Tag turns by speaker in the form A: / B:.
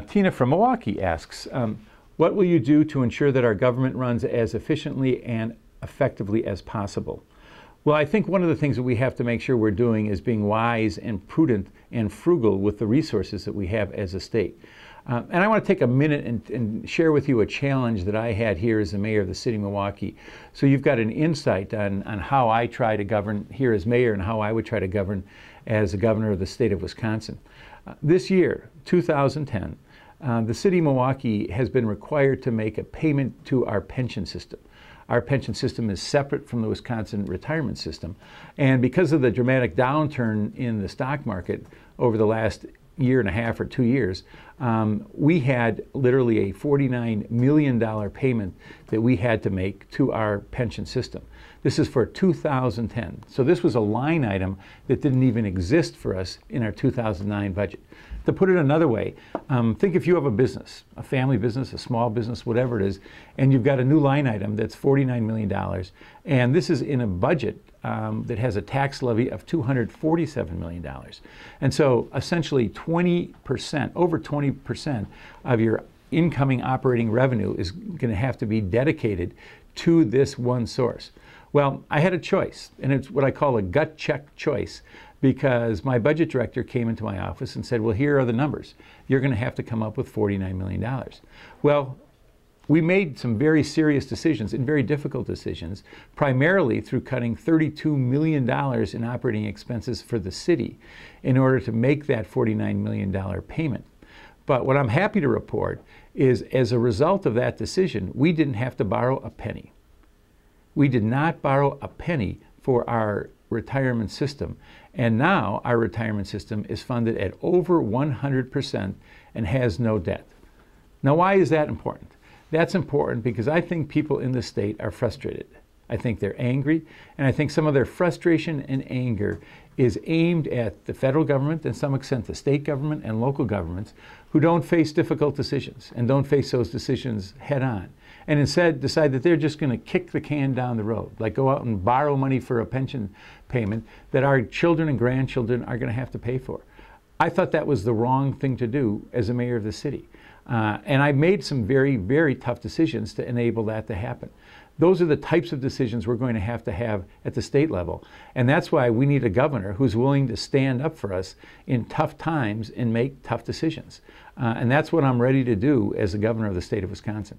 A: Tina from Milwaukee asks, what will you do to ensure that our government runs as efficiently and effectively as possible? Well, I think one of the things that we have to make sure we're doing is being wise and prudent and frugal with the resources that we have as a state. And I want to take a minute and share with you a challenge that I had here as the mayor of the city of Milwaukee. So you've got an insight on how I try to govern here as mayor and how I would try to govern as the governor of the state of Wisconsin. This year, 2010, the city of Milwaukee has been required to make a payment to our pension system. Our pension system is separate from the Wisconsin retirement system. And because of the dramatic downturn in the stock market over the last year and a half or 2 years, we had literally a $49 million payment that we had to make to our pension system. This is for 2010. So this was a line item that didn't even exist for us in our 2009 budget. To put it another way, think if you have a business, a family business, a small business, whatever it is, and you've got a new line item that's $49 million, and this is in a budget that has a tax levy of $247 million. And so essentially 20%, over 20% of your incoming operating revenue is going to have to be dedicated to this one source. Well, I had a choice, and it's what I call a gut check choice, because my budget director came into my office and said, well, here are the numbers. You're going to have to come up with $49 million. Well, we made some very serious decisions and very difficult decisions, primarily through cutting $32 million in operating expenses for the city in order to make that $49 million payment. But what I'm happy to report is, as a result of that decision, we didn't have to borrow a penny. We did not borrow a penny for our retirement system. And now our retirement system is funded at over 100% and has no debt. Now, why is that important? That's important because I think people in the state are frustrated. I think they're angry, and I think some of their frustration and anger is aimed at the federal government and to some extent the state government and local governments who don't face difficult decisions and don't face those decisions head on, and instead decide that they're just going to kick the can down the road, like go out and borrow money for a pension payment that our children and grandchildren are going to have to pay for. I thought that was the wrong thing to do as a mayor of the city. And I made some very, very tough decisions to enable that to happen. Those are the types of decisions we're going to have at the state level. And that's why we need a governor who's willing to stand up for us in tough times and make tough decisions. And that's what I'm ready to do as the governor of the state of Wisconsin.